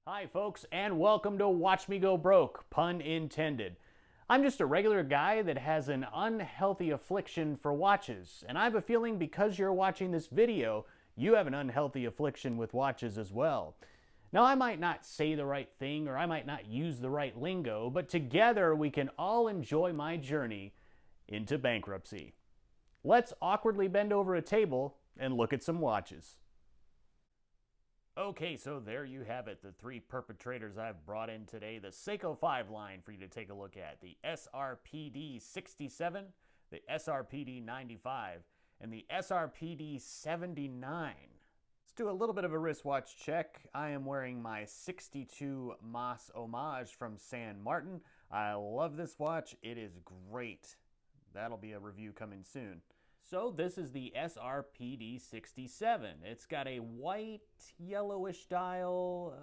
Hi folks, and welcome to Watch Me Go Broke, pun intended. I'm just a regular guy that has an unhealthy affliction for watches, and I have a feeling because you're watching this video, you have an unhealthy affliction with watches as well. Now, I might not say the right thing or I might not use the right lingo, but together we can all enjoy my journey into bankruptcy. Let's awkwardly bend over a table and look at some watches. Okay, so there you have it, the three perpetrators I've brought in today. The Seiko 5 line for you to take a look at. The SRPD 67, the SRPD 95, and the SRPD 79. Let's do a little bit of a wristwatch check. I am wearing my 62 Mas Homage from San Martin. I love this watch. It is great. That'll be a review coming soon. So this is the SRPD 67. It's got a white, yellowish dial.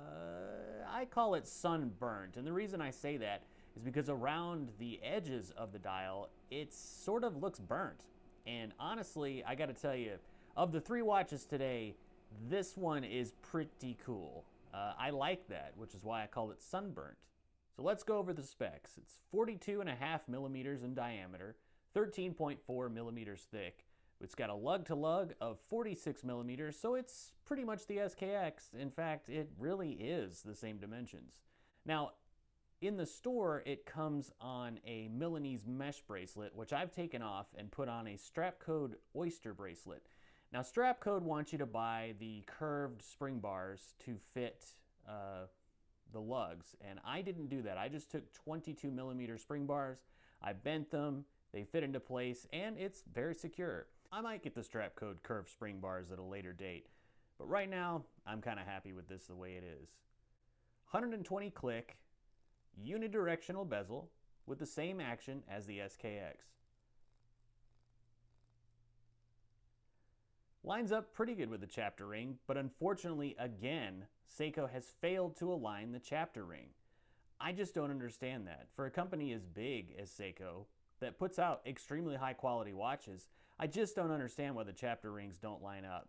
I call it sunburnt. And the reason I say that is because around the edges of the dial, it sort of looks burnt. And honestly, I gotta tell you, of the three watches today, this one is pretty cool. I like that, which is why I call it sunburnt. So let's go over the specs. It's 42.5 millimeters in diameter, 13.4 millimeters thick. It's got a lug-to-lug of 46 millimeters, so it's pretty much the SKX. In fact, it really is the same dimensions. Now, in the store, it comes on a Milanese mesh bracelet, which I've taken off and put on a Strapcode Oyster bracelet. Now, Strapcode wants you to buy the curved spring bars to fit the lugs, and I didn't do that. I just took 22 millimeter spring bars, I bent them, they fit into place, and it's very secure. I might get the Strapcode curved spring bars at a later date, but right now, I'm kind of happy with this the way it is. 120 click, unidirectional bezel with the same action as the SKX. Lines up pretty good with the chapter ring, but unfortunately, again, Seiko has failed to align the chapter ring. I just don't understand that. For a company as big as Seiko, that puts out extremely high quality watches, I just don't understand why the chapter rings don't line up.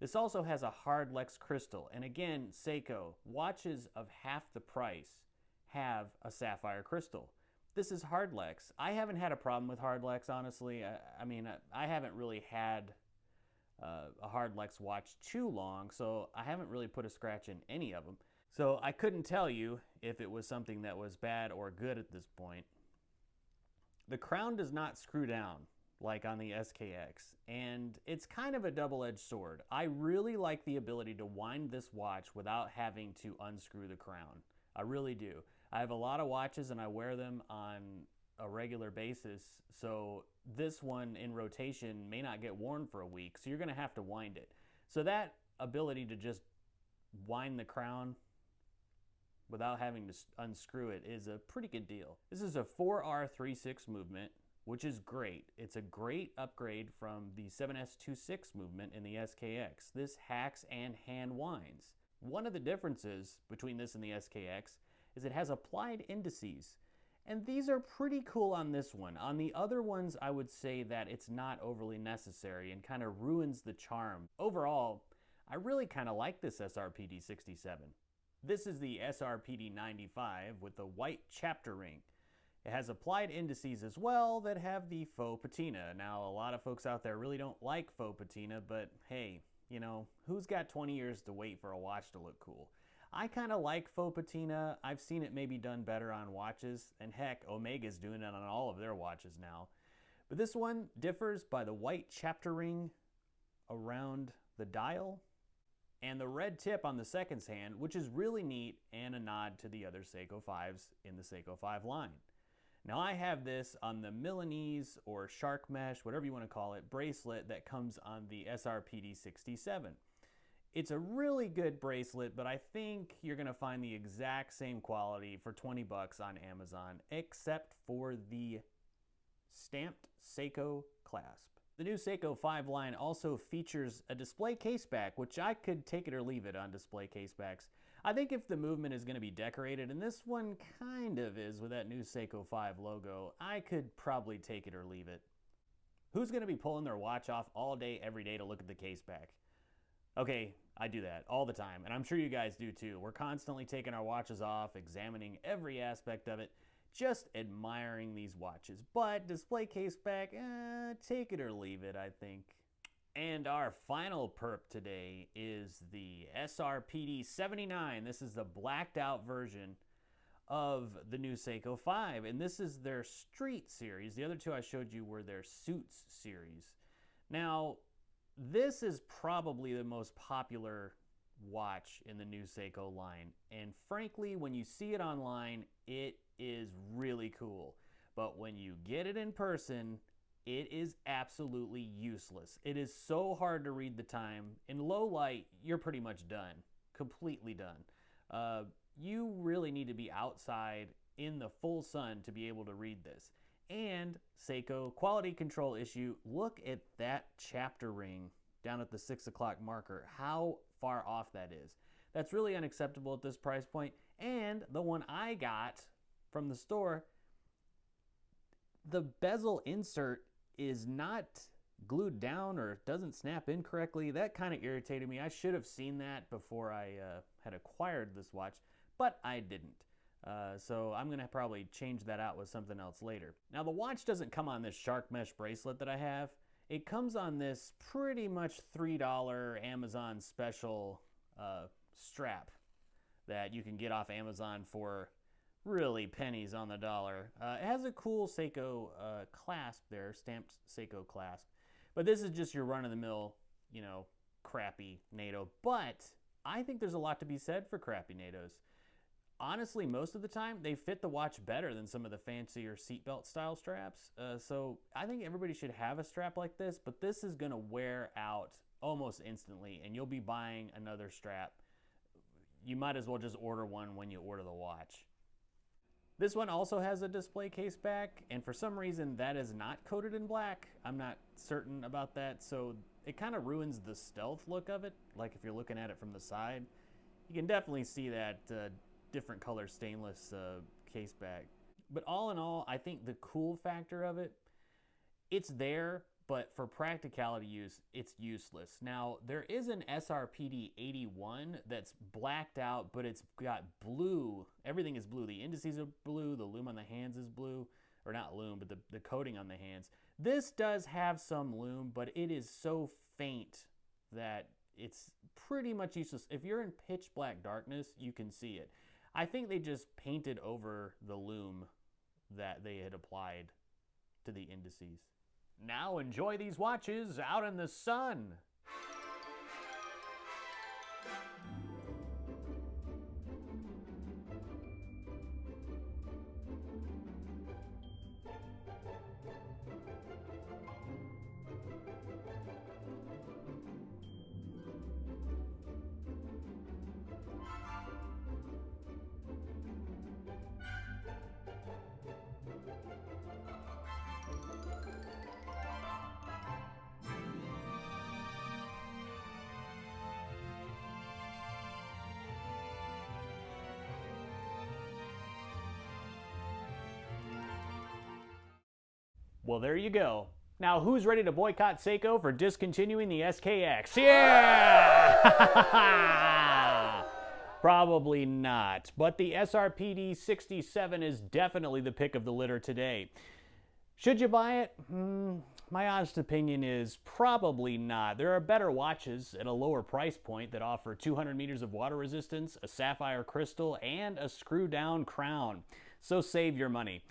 This also has a hard-lex crystal, and again, Seiko, watches of half the price have a sapphire crystal. This is hard-lex. I haven't had a problem with hard-lex, honestly. I haven't really had a hard-lex watch too long, so I haven't really put a scratch in any of them. So I couldn't tell you if it was something that was bad or good at this point. The crown does not screw down like on the SKX, and it's kind of a double-edged sword. I really like the ability to wind this watch without having to unscrew the crown. I really do. I have a lot of watches and I wear them on a regular basis, so this one in rotation may not get worn for a week, so you're gonna have to wind it. So that ability to just wind the crown without having to unscrew it is a pretty good deal. This is a 4R36 movement, which is great. It's a great upgrade from the 7S26 movement in the SKX. This hacks and hand winds. One of the differences between this and the SKX is it has applied indices. And these are pretty cool on this one. On the other ones, I would say that it's not overly necessary and kind of ruins the charm. Overall, I really kind of like this SRPD 67. This is the SRPD 95 with the white chapter ring. It has applied indices as well that have the faux patina. Now, a lot of folks out there really don't like faux patina, but hey, you know, who's got 20 years to wait for a watch to look cool? I kind of like faux patina. I've seen it maybe done better on watches, and heck, Omega's doing it on all of their watches now. But this one differs by the white chapter ring around the dial and the red tip on the seconds hand, which is really neat and a nod to the other Seiko 5s in the Seiko 5 line. Now I have this on the Milanese or shark mesh, whatever you want to call it, bracelet that comes on the SRPD 67. It's a really good bracelet, but I think you're going to find the exact same quality for 20 bucks on Amazon, except for the stamped Seiko clasp. The new Seiko 5 line also features a display case back, which I could take it or leave it on display case backs. I think if the movement is going to be decorated, and this one kind of is with that new Seiko 5 logo, I could probably take it or leave it. Who's going to be pulling their watch off all day, every day to look at the case back? Okay, I do that all the time, and I'm sure you guys do too. We're constantly taking our watches off, examining every aspect of it, just admiring these watches. But display case back, take it or leave it, I think. And our final perp today is the SRPD 79. This is the blacked out version of the new Seiko 5, and this is their Street series. The other two I showed you were their Suits series. Now, this is probably the most popular watch in the new Seiko line, and frankly, when you see it online, it is really cool. But when you get it in person, it is absolutely useless. It is so hard to read the time. In low light, you're pretty much done, completely done. You really need to be outside in the full sun to be able to read this. And Seiko, quality control issue, look at that chapter ring down at the 6 o'clock marker, how far off that is. That's really unacceptable at this price point. And the one I got from the store, the bezel insert is not glued down or doesn't snap in correctly. That kind of irritated me. I should have seen that before I had acquired this watch, but I didn't. So I'm gonna probably change that out with something else later. Now the watch doesn't come on this shark mesh bracelet that I have. It comes on this pretty much $3 Amazon special strap that you can get off Amazon for really pennies on the dollar. It has a cool Seiko clasp there, stamped Seiko clasp. But this is just your run-of-the-mill, you know, crappy NATO. But I think there's a lot to be said for crappy NATOs. Honestly, most of the time, they fit the watch better than some of the fancier seatbelt style straps. So I think everybody should have a strap like this, but this is gonna wear out almost instantly, and you'll be buying another strap. You might as well just order one when you order the watch. This one also has a display case back, and for some reason that is not coated in black. I'm not certain about that, so it kind of ruins the stealth look of it, like if you're looking at it from the side. You can definitely see that different color stainless case back. But all in all, I think the cool factor of it, it's there, but for practicality use, it's useless. Now, there is an SRPD 81 that's blacked out, but it's got blue. Everything is blue. The indices are blue. The lume on the hands is blue. Or not lume, but the coating on the hands. This does have some lume, but it is so faint that it's pretty much useless. If you're in pitch black darkness, you can see it. I think they just painted over the lume that they had applied to the indices. Now enjoy these watches out in the sun. Well, there you go. Now, who's ready to boycott Seiko for discontinuing the SKX? Yeah! Probably not. But the SRPD 67 is definitely the pick of the litter today. Should you buy it? My honest opinion is probably not. There are better watches at a lower price point that offer 200 meters of water resistance, a sapphire crystal, and a screw-down crown. So save your money.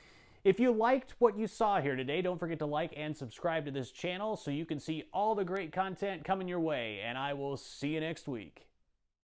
If you liked what you saw here today, don't forget to like and subscribe to this channel so you can see all the great content coming your way, and I will see you next week.